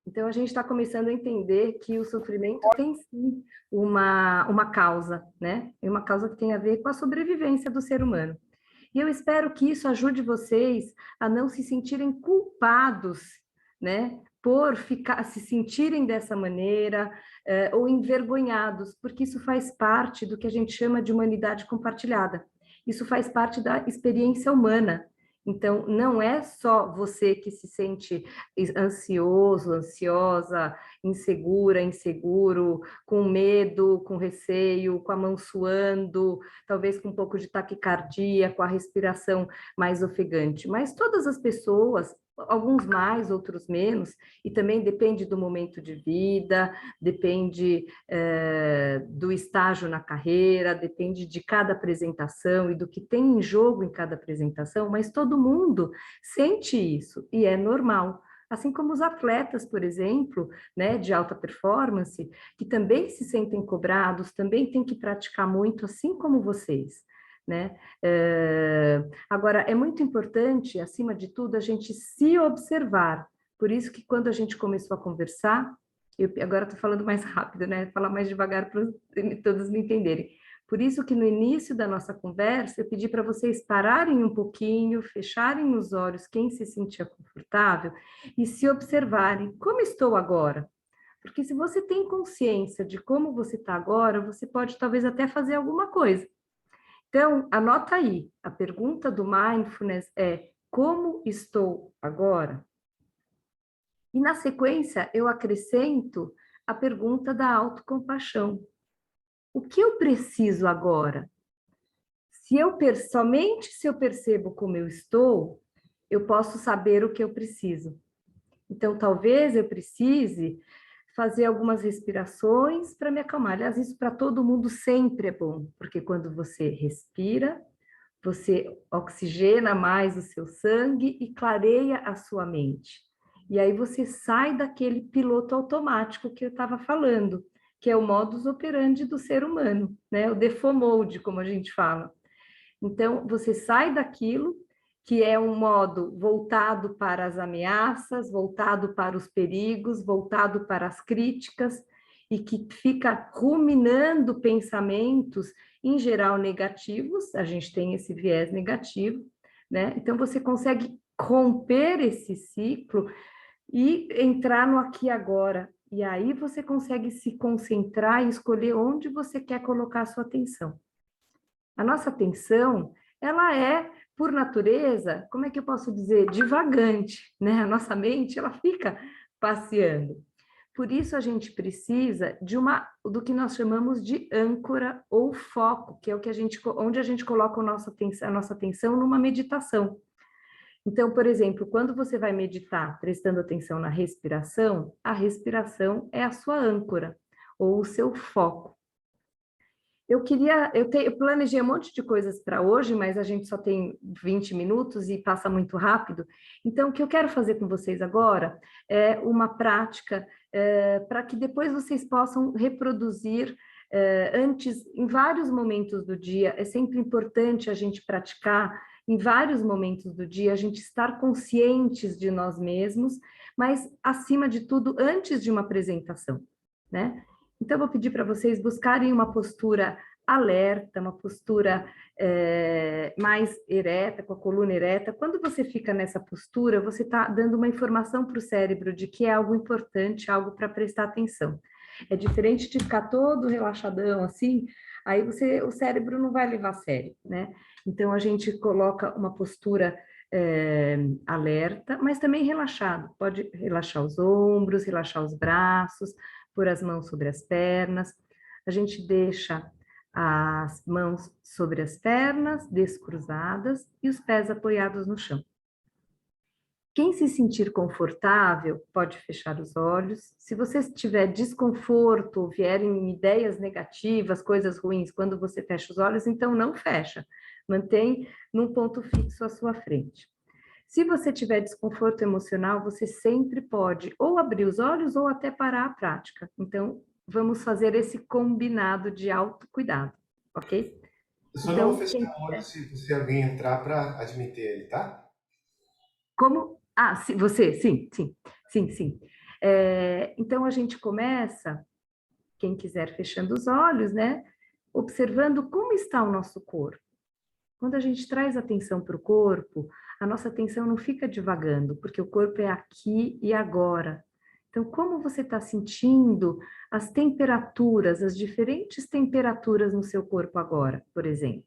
Então, a gente está começando a entender que o sofrimento tem sim uma causa, né? É uma causa que tem a ver com a sobrevivência do ser humano. E eu espero que isso ajude vocês a não se sentirem culpados, né? Por se sentirem dessa maneira, ou envergonhados, porque isso faz parte do que a gente chama de humanidade compartilhada. Isso faz parte da experiência humana. Então, não é só você que se sente ansioso, ansiosa, insegura, inseguro, com medo, com receio, com a mão suando, talvez com um pouco de taquicardia, com a respiração mais ofegante. Mas todas as pessoas, alguns mais, outros menos, e também depende do momento de vida, depende do estágio na carreira, depende de cada apresentação e do que tem em jogo em cada apresentação, mas todo mundo sente isso e é normal. Assim como os atletas, por exemplo, né, de alta performance, que também se sentem cobrados, também têm que praticar muito, assim como vocês. Né? Agora, é muito importante, acima de tudo, a gente se observar. Por isso que quando a gente começou a conversar, agora estou falando mais rápido, né? Falar mais devagar para todos me entenderem. Por isso que no início da nossa conversa, eu pedi para vocês pararem um pouquinho, fecharem os olhos, quem se sentia confortável, e se observarem. Como estou agora? Porque se você tem consciência de como você está agora, você pode talvez até fazer alguma coisa. Então, anota aí, a pergunta do mindfulness é: como estou agora? E na sequência, eu acrescento a pergunta da autocompaixão. O que eu preciso agora? Somente se eu percebo como eu estou, eu posso saber o que eu preciso. Então, talvez eu precise fazer algumas respirações para me acalmar. Aliás, isso para todo mundo sempre é bom, porque quando você respira, você oxigena mais o seu sangue e clareia a sua mente. E aí você sai daquele piloto automático que eu estava falando, que é o modus operandi do ser humano, né? O default mode, como a gente fala. Então, você sai daquilo que é um modo voltado para as ameaças, voltado para os perigos, voltado para as críticas, e que fica ruminando pensamentos, em geral negativos, a gente tem esse viés negativo, né? Então, você consegue romper esse ciclo e entrar no aqui e agora. E aí você consegue se concentrar e escolher onde você quer colocar a sua atenção. A nossa atenção, ela é, por natureza, como é que eu posso dizer, divagante, né? A nossa mente, ela fica passeando. Por isso a gente precisa do que nós chamamos de âncora ou foco, que é o que onde a gente coloca a nossa atenção numa meditação. Então, por exemplo, quando você vai meditar prestando atenção na respiração, a respiração é a sua âncora ou o seu foco. Eu planejei um monte de coisas para hoje, mas a gente só tem 20 minutos e passa muito rápido. Então, o que eu quero fazer com vocês agora é uma prática para que depois vocês possam reproduzir antes, em vários momentos do dia. É sempre importante a gente praticar em vários momentos do dia, a gente estar conscientes de nós mesmos, mas, acima de tudo, antes de uma apresentação, né? Então, eu vou pedir para vocês buscarem uma postura alerta, uma postura mais ereta, com a coluna ereta. Quando você fica nessa postura, você está dando uma informação para o cérebro de que é algo importante, algo para prestar atenção. É diferente de ficar todo relaxadão assim, aí o cérebro não vai levar a sério, né? Então, a gente coloca uma postura alerta, mas também relaxado. Pode relaxar os ombros, relaxar os braços, pôr as mãos sobre as pernas. A gente deixa as mãos sobre as pernas, descruzadas, e os pés apoiados no chão. Quem se sentir confortável, pode fechar os olhos. Se você tiver desconforto, vierem ideias negativas, coisas ruins, quando você fecha os olhos, então não fecha. Mantém num ponto fixo à sua frente. Se você tiver desconforto emocional, você sempre pode ou abrir os olhos ou até parar a prática. Então, vamos fazer esse combinado de autocuidado, ok? Eu só não vou Então, fechar quem o olho quiser. se alguém entrar para admitir ele, tá? Como? Ah, você, sim, sim, sim, sim. Então, a gente começa, quem quiser fechando os olhos, né? Observando como está o nosso corpo. Quando a gente traz atenção para o corpo, a nossa atenção não fica divagando, porque o corpo é aqui e agora. Então, como você está sentindo as temperaturas, as diferentes temperaturas no seu corpo agora, por exemplo?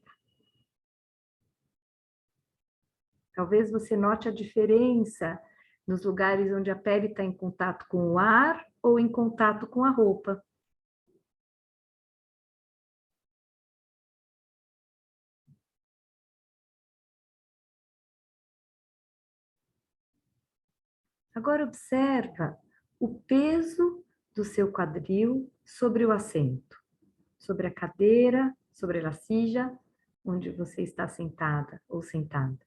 Talvez você note a diferença nos lugares onde a pele está em contato com o ar ou em contato com a roupa. Agora observa o peso do seu quadril sobre o assento, sobre a cadeira, sobre a silla, onde você está sentada ou sentada.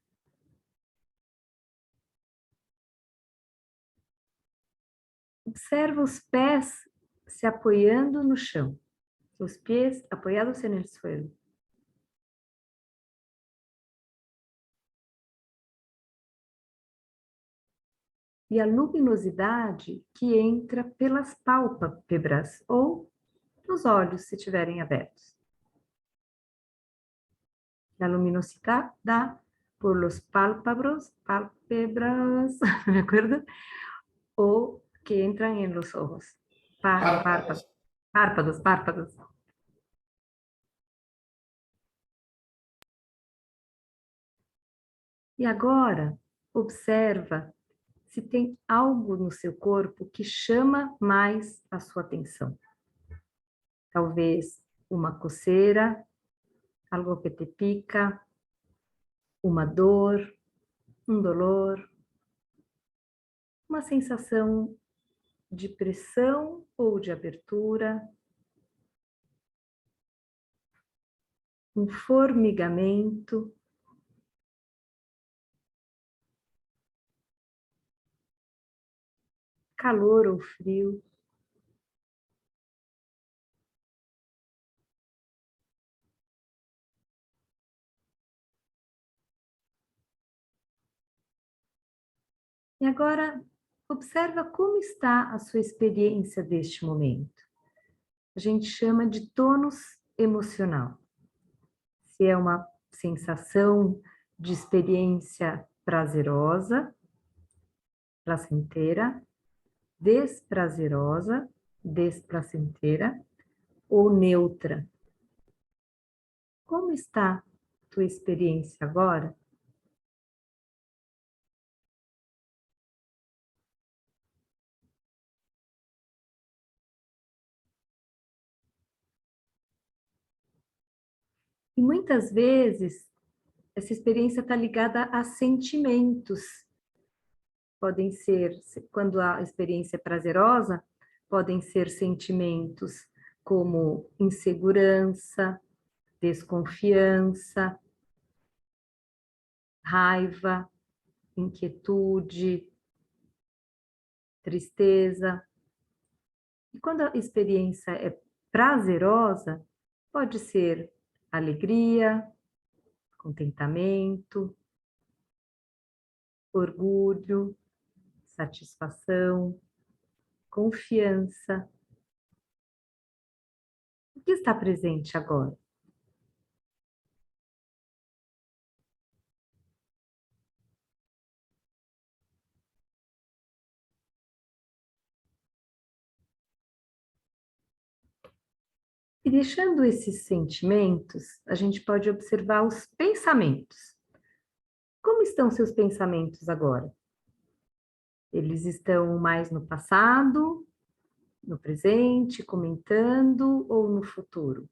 Observa os pés se apoiando no chão, os pés apoiados no suelo. E a luminosidade que entra pelas pálpebras ou nos olhos, se estiverem abertos. La luminosidad da por los pálpebras, ¿me acuerdo? O que entran en los ojos. Párpados. Párpados. E agora, observa se tem algo no seu corpo que chama mais a sua atenção. Talvez uma coceira, algo que te pica, uma dor, um dolor, uma sensação de pressão ou de abertura, um formigamento, calor ou frio. E agora, observa como está a sua experiência deste momento. A gente chama de tônus emocional. Se é uma sensação de experiência prazerosa, placenteira, desprazerosa, desplacenteira, ou neutra. Como está a tua experiência agora? E muitas vezes, essa experiência está ligada a sentimentos. Podem ser, quando a experiência é prazerosa, podem ser sentimentos como insegurança, desconfiança, raiva, inquietude, tristeza. E quando a experiência é prazerosa, pode ser alegria, contentamento, orgulho, satisfação, confiança. O que está presente agora? E deixando esses sentimentos, a gente pode observar os pensamentos. Como estão seus pensamentos agora? Eles estão mais no passado, no presente, comentando ou no futuro?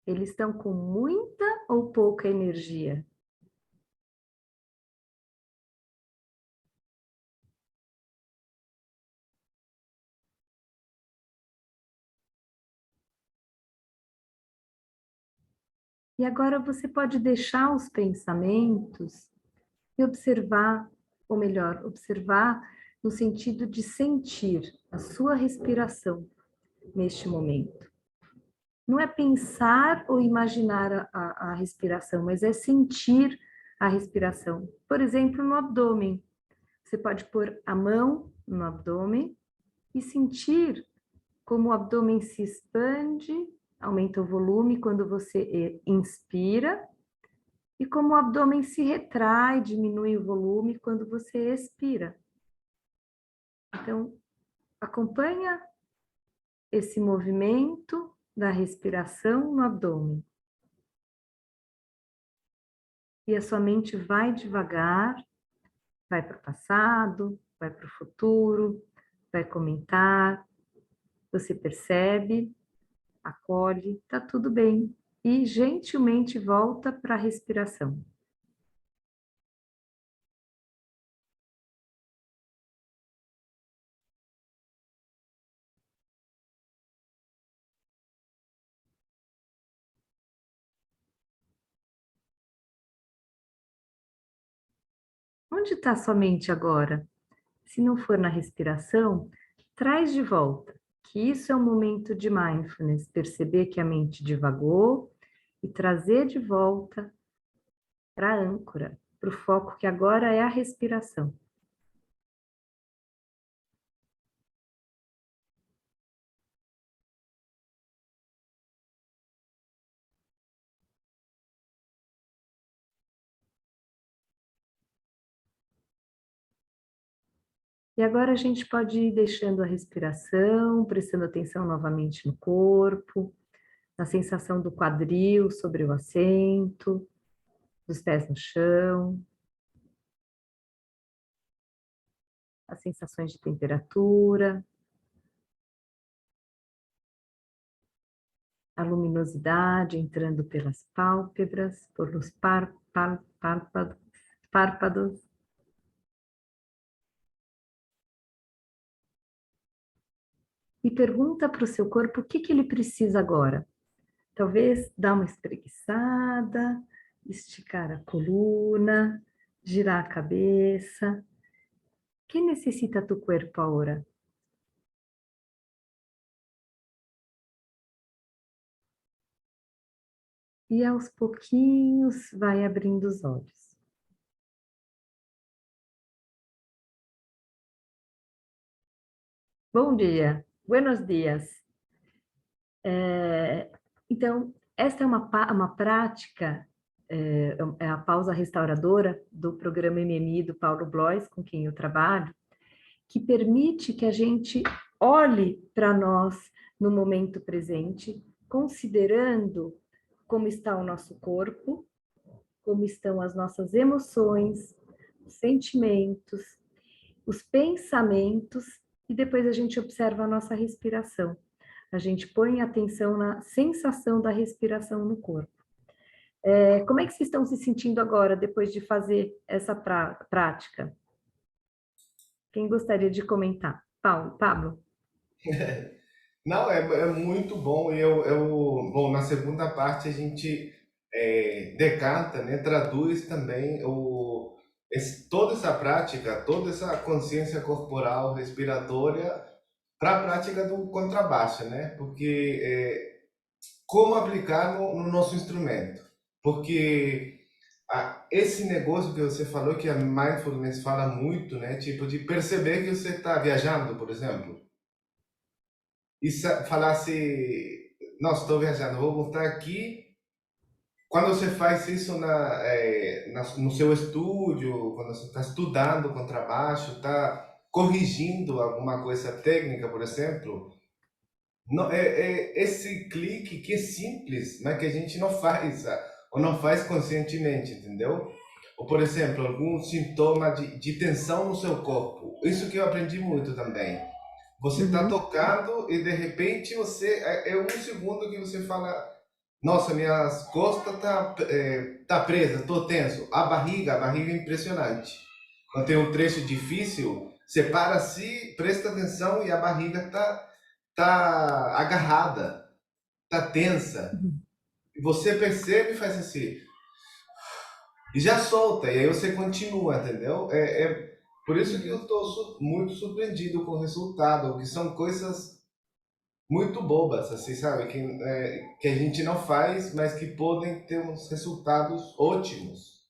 Eles estão com muita ou pouca energia? E agora você pode deixar os pensamentos e observar ou melhor, observar no sentido de sentir a sua respiração neste momento. Não é pensar ou imaginar a respiração, mas é sentir a respiração. Por exemplo, no abdômen. Você pode pôr a mão no abdômen e sentir como o abdômen se expande, aumenta o volume quando você inspira, e como o abdômen se retrai, diminui o volume quando você expira. Então, acompanha esse movimento da respiração no abdômen. E a sua mente vai devagar, vai para o passado, vai para o futuro, vai comentar, você percebe, acolhe, está tudo bem. E gentilmente volta para a respiração. Onde está sua mente agora? Se não for na respiração, traz de volta, que isso é um momento de mindfulness, perceber que a mente divagou e trazer de volta para a âncora, para o foco que agora é a respiração. E agora a gente pode ir deixando a respiração, prestando atenção novamente no corpo, na sensação do quadril sobre o assento, dos pés no chão, as sensações de temperatura, a luminosidade entrando pelas pálpebras, pelos párpados. E pergunta para o seu corpo o que ele precisa agora. Talvez dar uma espreguiçada, esticar a coluna, girar a cabeça. ¿Qué necesita tu cuerpo ahora? E aos pouquinhos vai abrindo os olhos. Bom dia, buenos dias. Então, esta é uma prática, é a pausa restauradora do programa MMI do Paulo Blois, com quem eu trabalho, que permite que a gente olhe para nós no momento presente, considerando como está o nosso corpo, como estão as nossas emoções, os sentimentos, os pensamentos, e depois a gente observa a nossa respiração. A gente põe atenção na sensação da respiração no corpo. Como é que vocês estão se sentindo agora, depois de fazer essa prática? Quem gostaria de comentar? Pablo? Não, é muito bom. Bom, na segunda parte a gente decanta, né, traduz também toda essa prática, toda essa consciência corporal, respiratória, para a prática do contrabaixo, né? Porque como aplicar no nosso instrumento? Porque esse negócio que você falou, que a mindfulness fala muito, né? Tipo, de perceber que você está viajando, por exemplo. E falar assim, nossa, estou viajando, vou voltar aqui. Quando você faz isso no seu estúdio, quando você está estudando contrabaixo, está corrigindo alguma coisa técnica, por exemplo, não, esse clique que é simples, mas que a gente não faz, ou não faz conscientemente, entendeu? Ou, por exemplo, algum sintoma de tensão no seu corpo. Isso que eu aprendi muito também. Você está tocando e de repente é um segundo que você fala, nossa, minhas costas tá presa, tô tenso. A barriga é impressionante. Quando tem um trecho difícil, você para assim, presta atenção e a barriga tá agarrada, tá tensa. E você percebe e faz assim, e já solta, e aí você continua, entendeu? Por isso que eu estou muito surpreendido com o resultado, que são coisas muito bobas, assim, sabe? Que a gente não faz, mas que podem ter uns resultados ótimos.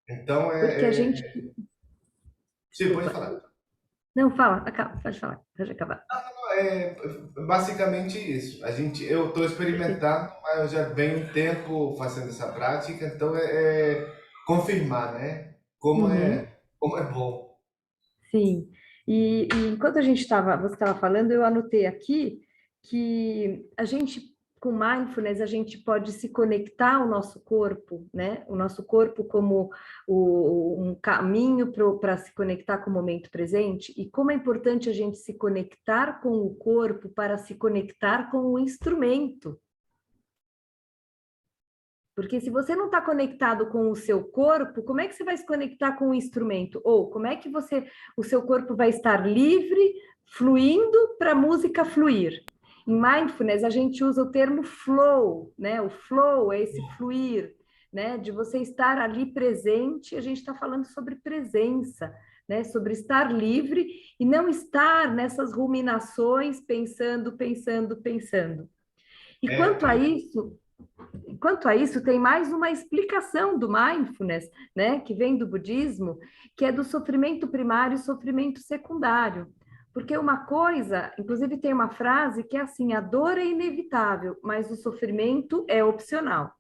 Então, Porque a gente... Sim, pode Desculpa. falar. Não, fala, acaba, pode falar, pode acabar. É basicamente isso. Eu estou Perfeito. experimentando, mas eu já venho um tempo fazendo essa prática, então é confirmar, né? Uhum. Como é bom. Sim, e enquanto você estava falando, eu anotei aqui que a gente, com mindfulness, a gente pode se conectar ao nosso corpo, né? O nosso corpo como um caminho para se conectar com o momento presente, e como é importante a gente se conectar com o corpo para se conectar com o instrumento. Porque se você não está conectado com o seu corpo, como é que você vai se conectar com o instrumento? Ou como é que o seu corpo vai estar livre, fluindo para a música fluir? Em mindfulness, a gente usa o termo flow, né? O flow é esse fluir, né? De você estar ali presente, a gente está falando sobre presença, né? Sobre estar livre e não estar nessas ruminações, pensando, pensando, pensando. E É, quanto a isso, tem mais uma explicação do mindfulness, né, que vem do budismo, que é do sofrimento primário e sofrimento secundário. Porque uma coisa, inclusive tem uma frase que é assim: a dor é inevitável, mas o sofrimento é opcional,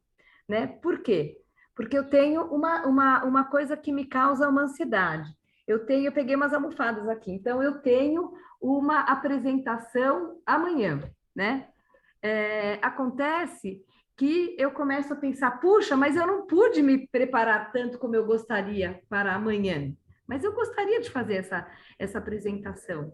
né? Por quê? Porque eu tenho uma coisa que me causa uma ansiedade. Eu peguei umas almofadas aqui, então eu tenho uma apresentação amanhã, né? Acontece que eu começo a pensar, puxa, mas eu não pude me preparar tanto como eu gostaria para amanhã. Mas eu gostaria de fazer essa apresentação.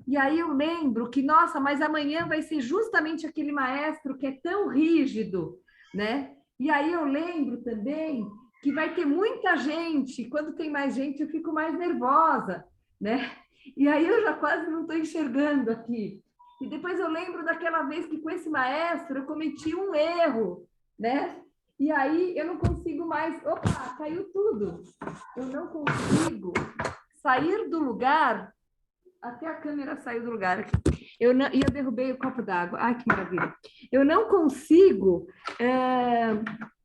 E aí eu lembro que, nossa, mas amanhã vai ser justamente aquele maestro que é tão rígido, né? E aí eu lembro também que vai ter muita gente, quando tem mais gente eu fico mais nervosa, né? E aí eu já quase não estou enxergando aqui. E depois eu lembro daquela vez que com esse maestro eu cometi um erro, né? E aí eu não consigo mais. Opa, caiu tudo. Eu não consigo sair do lugar. Até a câmera saiu do lugar aqui. E eu derrubei o copo d'água. Ai, que maravilha. Eu não consigo.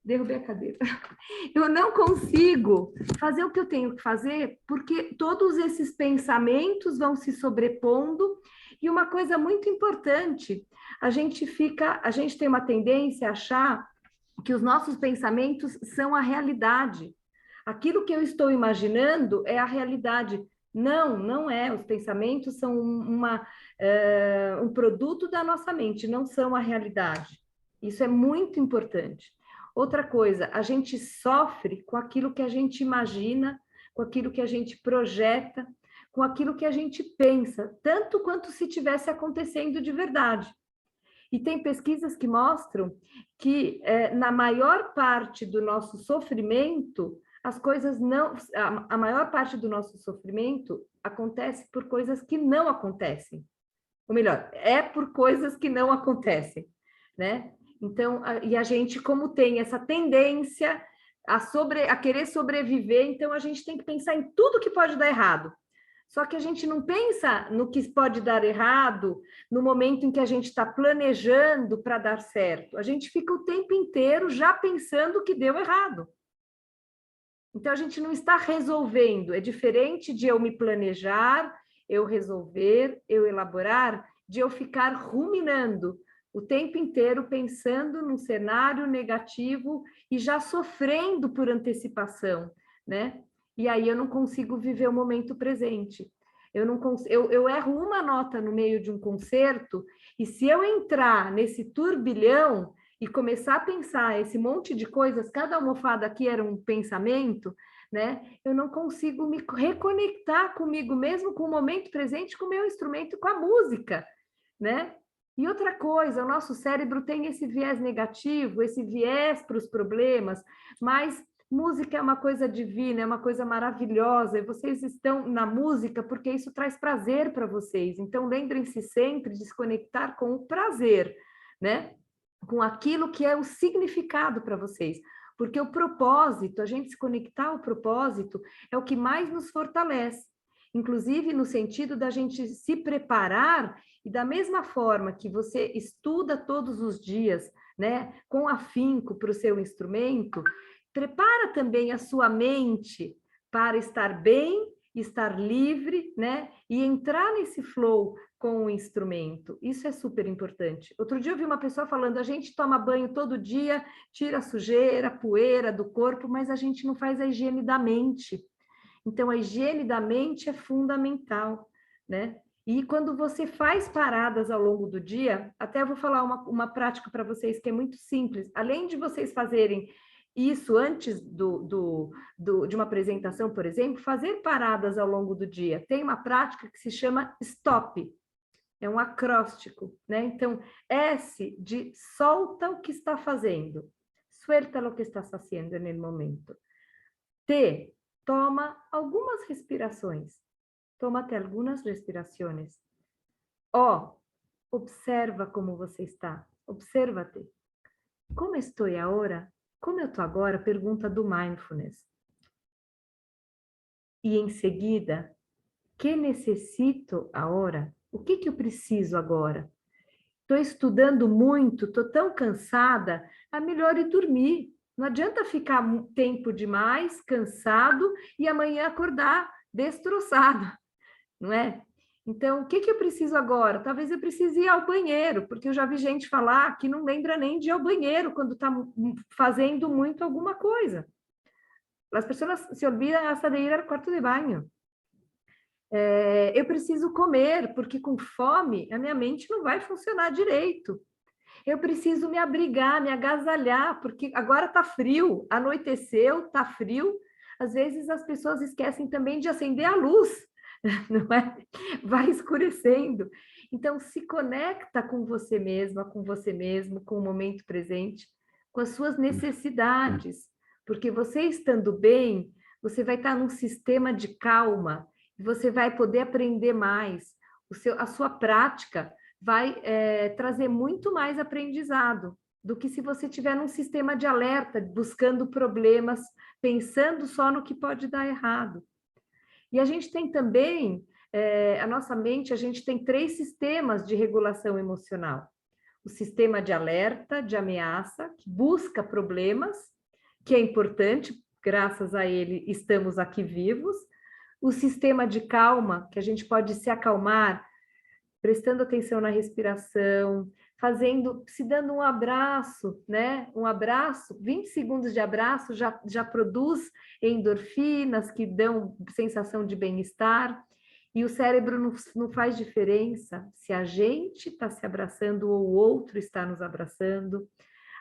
Derrubei a cadeira. Eu não consigo fazer o que eu tenho que fazer, porque todos esses pensamentos vão se sobrepondo. E uma coisa muito importante, a gente tem uma tendência a achar que os nossos pensamentos são a realidade. Aquilo que eu estou imaginando é a realidade. Não, não é. Os pensamentos são um produto da nossa mente, não são a realidade. Isso é muito importante. Outra coisa, a gente sofre com aquilo que a gente imagina, com aquilo que a gente projeta, com aquilo que a gente pensa, tanto quanto se tivesse acontecendo de verdade. E tem pesquisas que mostram que, na maior parte do nosso sofrimento, as coisas não. A maior parte do nosso sofrimento acontece por coisas que não acontecem. Ou melhor, é por coisas que não acontecem, né? Então, e a gente, como tem essa tendência a querer sobreviver, então a gente tem que pensar em tudo que pode dar errado. Só que a gente não pensa no que pode dar errado no momento em que a gente está planejando para dar certo. A gente fica o tempo inteiro já pensando que deu errado. Então, a gente não está resolvendo. É diferente de eu me planejar, eu resolver, eu elaborar, de eu ficar ruminando o tempo inteiro pensando num cenário negativo e já sofrendo por antecipação, né? E aí eu não consigo viver o momento presente. Eu erro uma nota no meio de um concerto, e se eu entrar nesse turbilhão e começar a pensar esse monte de coisas, cada almofada aqui era um pensamento, né? Eu não consigo me reconectar comigo mesmo, com o momento presente, com o meu instrumento, com a música, né? E outra coisa, o nosso cérebro tem esse viés negativo, esse viés para os problemas, mas música é uma coisa divina, é uma coisa maravilhosa, e vocês estão na música porque isso traz prazer para vocês. Então, lembrem-se sempre de se conectar com o prazer, né? Com aquilo que é o significado para vocês. Porque o propósito, a gente se conectar ao propósito, é o que mais nos fortalece. inclusive no sentido da gente se preparar e da mesma forma que você estuda todos os dias, né, com afinco para o seu instrumento, prepara também a sua mente para estar bem, estar livre, né, e entrar nesse flow com o instrumento. Isso é super importante. Outro dia eu vi uma pessoa falando, a gente toma banho todo dia, tira a sujeira, a poeira do corpo, mas a gente não faz a higiene da mente. Então, a higiene da mente é fundamental, né? E quando você faz paradas ao longo do dia, até vou falar uma prática para vocês que é muito simples. Além de vocês fazerem isso antes de uma apresentação, por exemplo, fazer paradas ao longo do dia. Tem uma prática que se chama STOP, é um acróstico, né? Então, S de solta o que está fazendo, suelta lo que estás haciendo no momento. T, toma algumas respirações, tómate algumas respirações. O, observa como você está, observa-te. Como estou agora? Como eu estou agora? Pergunta do mindfulness. E em seguida, que necessito agora? O que eu preciso agora? Estou estudando muito, estou tão cansada, é melhor ir dormir. Não adianta ficar tempo demais, cansado, e amanhã acordar destroçado, não é? Então, o que eu preciso agora? Talvez eu precise ir ao banheiro, porque eu já vi gente falar que não lembra nem de ir ao banheiro quando está fazendo muito alguma coisa. As pessoas se olvidam hasta de ir ao quarto de banho. Eu preciso comer, porque com fome a minha mente não vai funcionar direito. Eu preciso me abrigar, me agasalhar, porque agora está frio, anoiteceu, está frio. Às vezes as pessoas esquecem também de acender a luz, não é? Vai escurecendo. Então, se conecta com você mesma, com você mesmo, com o momento presente, com as suas necessidades, porque você estando bem, você vai estar num sistema de calma, você vai poder aprender mais, a sua prática vai trazer muito mais aprendizado do que se você tiver num sistema de alerta, buscando problemas, pensando só no que pode dar errado. E a gente tem também, a nossa mente, a gente tem 3 sistemas de regulação emocional. O sistema de alerta, de ameaça, que busca problemas, que é importante, graças a ele estamos aqui vivos. O sistema de calma, que a gente pode se acalmar, prestando atenção na respiração, se dando um abraço, né? Um abraço, 20 segundos de abraço já produz endorfinas que dão sensação de bem-estar. E o cérebro não faz diferença se a gente está se abraçando ou o outro está nos abraçando.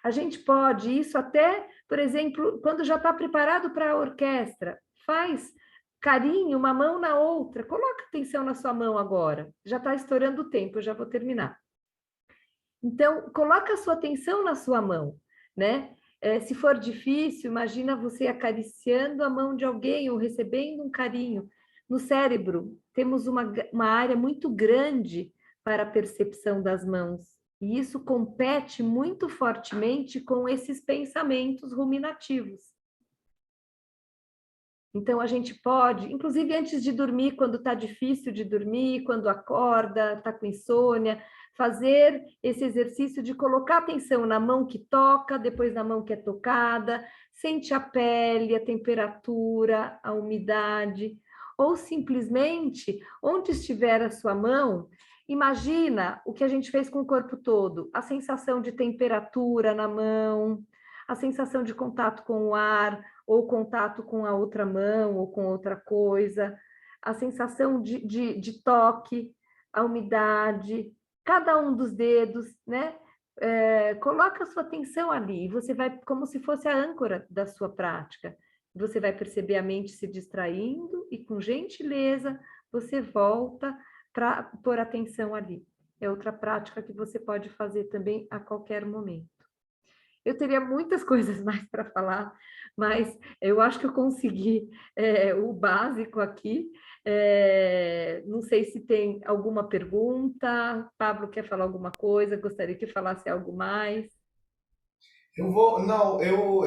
A gente pode, isso até, por exemplo, quando já está preparado para a orquestra, faz carinho, uma mão na outra, coloca atenção na sua mão agora, já está estourando o tempo, eu já vou terminar. Então, coloca a sua atenção na sua mão, né? Se for difícil, imagina você acariciando a mão de alguém ou recebendo um carinho. No cérebro, temos uma área muito grande para a percepção das mãos, e isso compete muito fortemente com esses pensamentos ruminativos. Então, a gente pode, inclusive antes de dormir, quando está difícil de dormir, quando acorda, está com insônia, fazer esse exercício de colocar atenção na mão que toca, depois na mão que é tocada, sente a pele, a temperatura, a umidade, ou simplesmente, onde estiver a sua mão, imagina o que a gente fez com o corpo todo, a sensação de temperatura na mão, a sensação de contato com o ar, ou contato com a outra mão, ou com outra coisa, a sensação de toque, a umidade, cada um dos dedos, né? Coloca a sua atenção ali, você vai, como se fosse a âncora da sua prática, você vai perceber a mente se distraindo e, com gentileza, você volta para pôr atenção ali. É outra prática que você pode fazer também a qualquer momento. Eu teria muitas coisas mais para falar, mas eu acho que eu consegui o básico aqui. Não sei se tem alguma pergunta. Pablo quer falar alguma coisa? Gostaria que falasse algo mais. Eu vou, não, eu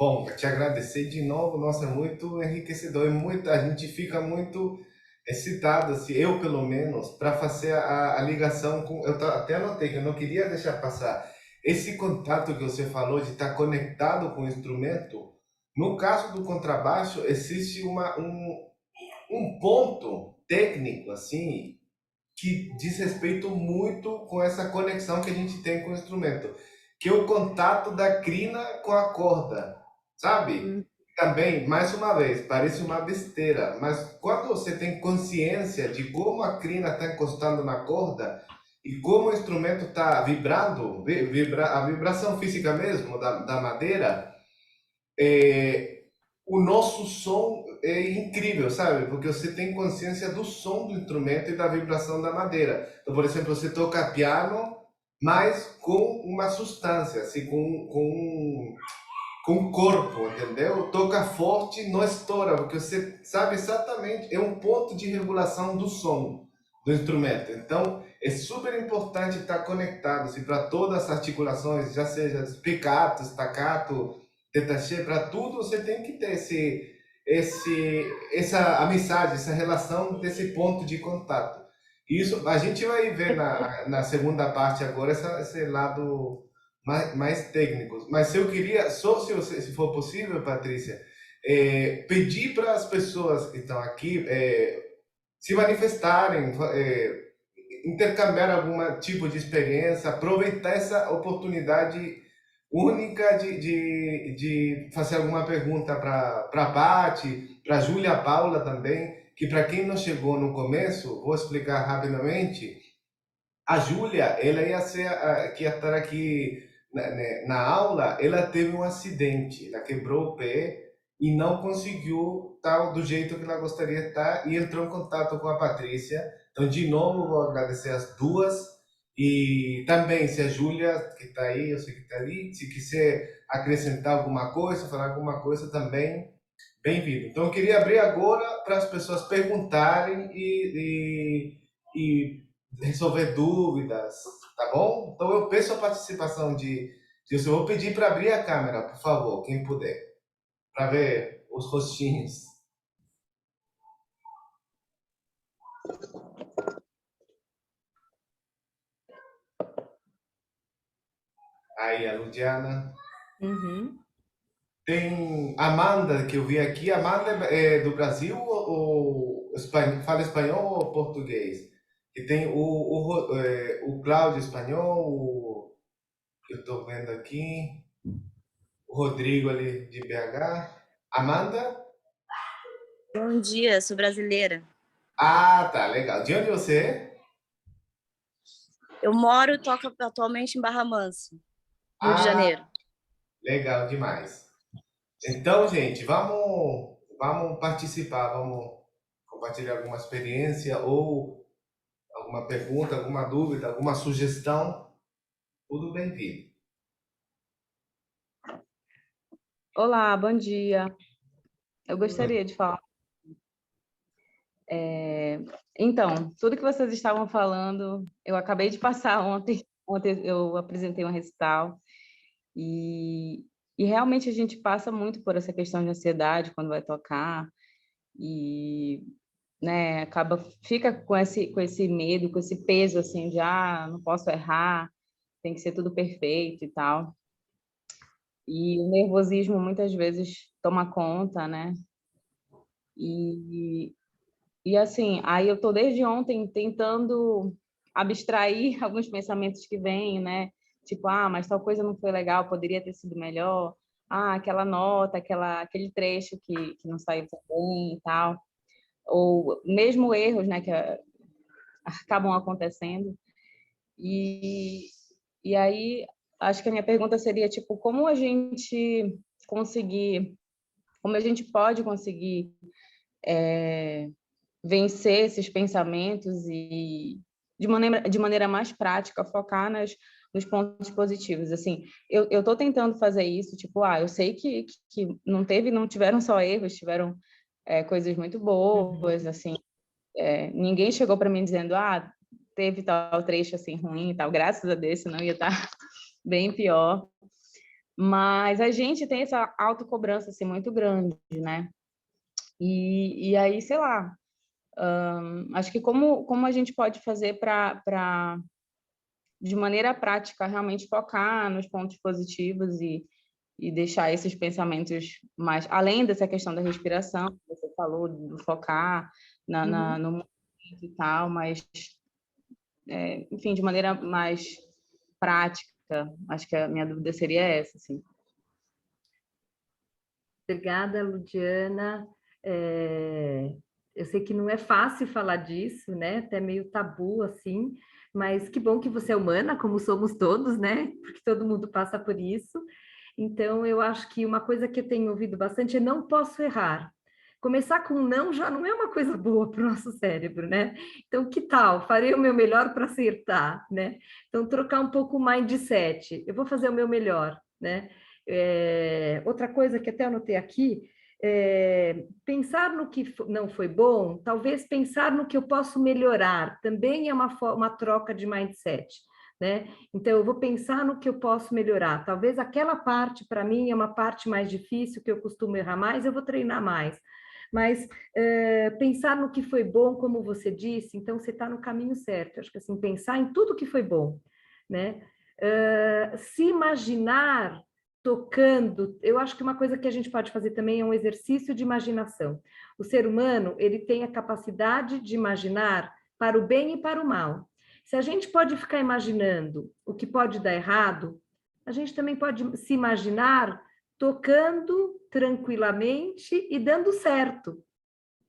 Bom, te agradecer de novo, nossa, é muito enriquecedor, a gente fica muito excitado, assim, eu pelo menos, para fazer a ligação com. Até anotei que eu não queria deixar passar. Esse contato que você falou de estar conectado com o instrumento, no caso do contrabaixo, existe um ponto técnico, assim, que diz respeito muito com essa conexão que a gente tem com o instrumento, que é o contato da crina com a corda, sabe? Hum. Também, mais uma vez, parece uma besteira, mas quando você tem consciência de como a crina está encostando na corda e como o instrumento está vibrando, a vibração física mesmo da madeira, é, o nosso som é incrível, sabe? Porque você tem consciência do som do instrumento e da vibração da madeira. Então, por exemplo, você toca piano, mas com uma substância, assim, com corpo, entendeu? Toca forte, não estoura, porque você sabe exatamente, é um ponto de regulação do som do instrumento. Então, é super importante estar conectado assim, para todas as articulações, já seja spiccato, staccato, tetaché, para tudo você tem que ter essa amizade, essa relação desse ponto de contato. Isso a gente vai ver na segunda parte agora, esse lado mais técnicos. Mas eu queria, só se for possível, Patrícia, pedir para as pessoas que estão aqui se manifestarem, intercambiar algum tipo de experiência, aproveitar essa oportunidade única de fazer alguma pergunta para a Paty, para a Júlia Paula também, que para quem não chegou no começo, vou explicar rapidamente. A Júlia, ela ia ser que ia estar aqui na aula, ela teve um acidente, ela quebrou o pé e não conseguiu estar do jeito que ela gostaria de estar e entrou em contato com a Patrícia. Então, de novo, vou agradecer as duas e também se a Júlia, que está aí, eu sei que está ali, se quiser acrescentar alguma coisa, falar alguma coisa também, bem-vindo. Então, eu queria abrir agora para as pessoas perguntarem e resolver dúvidas, tá bom? Então eu peço a participação de eu vou pedir para abrir a câmera, por favor, quem puder, para ver os rostinhos. Aí, a Ludiana. Uhum. Tem Amanda, que eu vi aqui. Amanda é do Brasil ou fala espanhol ou português? E tem o Cláudio espanhol, que eu estou vendo aqui, o Rodrigo ali de BH. Amanda? Bom dia, sou brasileira. Ah, tá, legal. De onde você é? Eu moro e toco atualmente em Barra Mansa, Rio de Ah, Janeiro. legal demais. Então, gente, vamos participar, vamos compartilhar alguma experiência ou alguma pergunta, alguma dúvida, alguma sugestão. Tudo bem-vindo. Olá, bom dia. Eu gostaria de falar. Então, tudo que vocês estavam falando, eu acabei de passar ontem. Ontem eu apresentei um recital e, e realmente a gente passa muito por essa questão de ansiedade quando vai tocar e, né, fica com esse medo, com esse peso assim de não posso errar, tem que ser tudo perfeito e tal. E o nervosismo muitas vezes toma conta, né? E, E assim, aí eu tô desde ontem tentando abstrair alguns pensamentos que vêm, né? Tipo, mas tal coisa não foi legal, poderia ter sido melhor. Aquela nota, aquele trecho que não saiu tão bem e tal. Ou mesmo erros, né, que acabam acontecendo. E, e aí, acho que a minha pergunta seria, tipo, como a gente pode conseguir vencer esses pensamentos e de maneira mais prática focar nos pontos positivos. Assim, eu estou tentando fazer isso, tipo, eu sei que não tiveram só erros, tiveram coisas muito boas, assim, ninguém chegou para mim dizendo, teve tal trecho assim ruim e tal, graças a Deus, senão ia estar bem pior. Mas a gente tem essa autocobrança assim, muito grande, né? E aí, sei lá, acho que como a gente pode fazer para, de maneira prática, realmente focar nos pontos positivos e deixar esses pensamentos mais... Além dessa questão da respiração, que você falou, do focar no momento e tal, mas, enfim, de maneira mais prática, acho que a minha dúvida seria essa, assim. Obrigada, Ludiana. Eu sei que não é fácil falar disso, né? Até meio tabu, assim, mas que bom que você é humana, como somos todos, né? Porque todo mundo passa por isso. Então, eu acho que uma coisa que eu tenho ouvido bastante é não posso errar. Começar com um não já não é uma coisa boa para o nosso cérebro, né? Então, que tal? Farei o meu melhor para acertar, né? Então, trocar um pouco o mindset. Eu vou fazer o meu melhor, né? Outra coisa que até anotei aqui, pensar no que não foi bom, talvez pensar no que eu posso melhorar, também é uma troca de mindset, né? Então, eu vou pensar no que eu posso melhorar. Talvez aquela parte, para mim, é uma parte mais difícil, que eu costumo errar mais, eu vou treinar mais. Mas pensar no que foi bom, como você disse, então você está no caminho certo. Acho que assim, pensar em tudo que foi bom, né? Se imaginar tocando, eu acho que uma coisa que a gente pode fazer também é um exercício de imaginação. O ser humano, ele tem a capacidade de imaginar para o bem e para o mal. Se a gente pode ficar imaginando o que pode dar errado, a gente também pode se imaginar tocando tranquilamente e dando certo,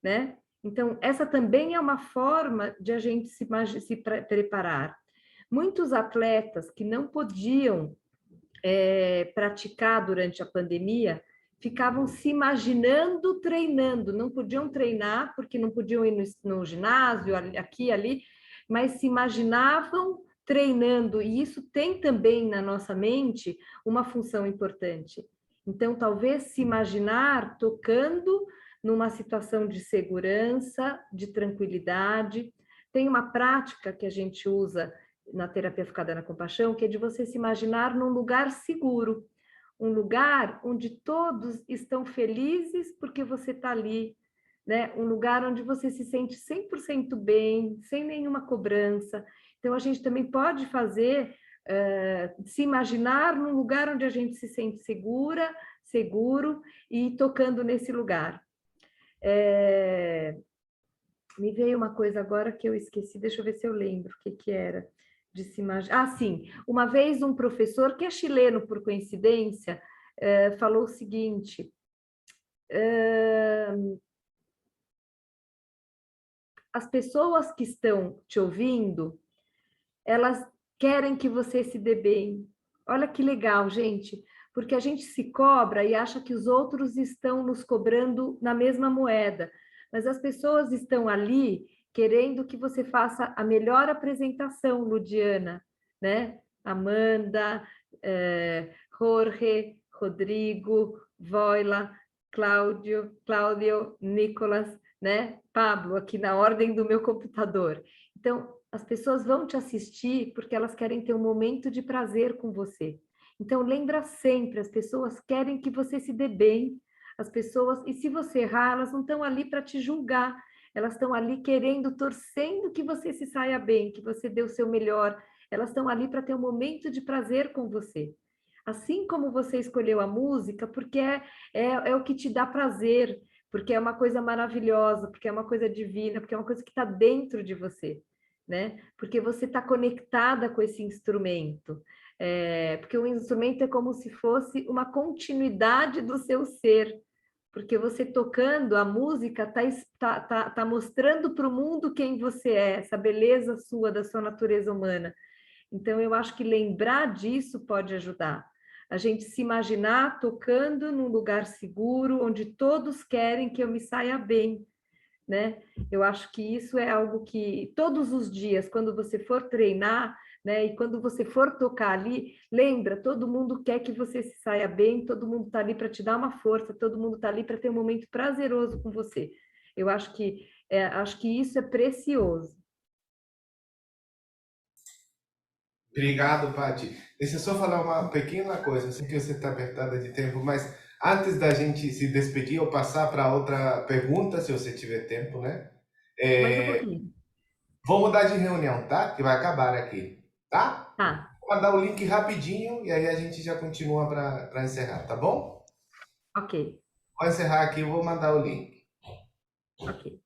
né? Então, essa também é uma forma de a gente se preparar. Muitos atletas que não podiam praticar durante a pandemia ficavam se imaginando treinando, não podiam treinar porque não podiam ir no ginásio, aqui e ali, mas se imaginavam treinando, e isso tem também na nossa mente uma função importante. Então, talvez se imaginar tocando numa situação de segurança, de tranquilidade. Tem uma prática que a gente usa na terapia focada na compaixão, que é de você se imaginar num lugar seguro, um lugar onde todos estão felizes porque você está ali, né? Um lugar onde você se sente 100% bem, sem nenhuma cobrança. Então, a gente também pode fazer, se imaginar num lugar onde a gente se sente seguro e tocando nesse lugar. Me veio uma coisa agora que eu esqueci, deixa eu ver se eu lembro o que era. De se imaginar. Ah, sim, uma vez um professor, que é chileno por coincidência, falou o seguinte: as pessoas que estão te ouvindo, elas querem que você se dê bem. Olha que legal, gente, porque a gente se cobra e acha que os outros estão nos cobrando na mesma moeda, mas as pessoas estão ali querendo que você faça a melhor apresentação, Ludiana, né? Amanda, Jorge, Rodrigo, Voila, Cláudio, Nicolas, né? Pablo, aqui na ordem do meu computador. Então, as pessoas vão te assistir porque elas querem ter um momento de prazer com você. Então, lembra sempre, as pessoas querem que você se dê bem. As pessoas, e se você errar, elas não estão ali para te julgar. Elas estão ali querendo, torcendo que você se saia bem, que você dê o seu melhor. Elas estão ali para ter um momento de prazer com você. Assim como você escolheu a música, porque é o que te dá prazer, porque é uma coisa maravilhosa, porque é uma coisa divina, porque é uma coisa que está dentro de você, né? Porque você está conectada com esse instrumento. Porque o instrumento é como se fosse uma continuidade do seu ser, porque você tocando a música tá mostrando para o mundo quem você é, essa beleza sua, da sua natureza humana. Então, eu acho que lembrar disso pode ajudar. A gente se imaginar tocando num lugar seguro, onde todos querem que eu me saia bem, né? Eu acho que isso é algo que todos os dias, quando você for treinar, né, e quando você for tocar ali, lembra, todo mundo quer que você se saia bem, todo mundo está ali para te dar uma força, todo mundo está ali para ter um momento prazeroso com você. Eu acho que isso é precioso. Obrigado, Paty. Deixa eu só falar uma pequena coisa. Eu sei que você está apertada de tempo, mas antes da gente se despedir, eu passar para outra pergunta, se você tiver tempo, né? Mais um pouquinho. Vou mudar de reunião, tá? Que vai acabar aqui, tá? Tá, Vou mandar o link rapidinho e aí a gente já continua para encerrar, tá bom? ok, Vou encerrar aqui, eu vou mandar o link. ok.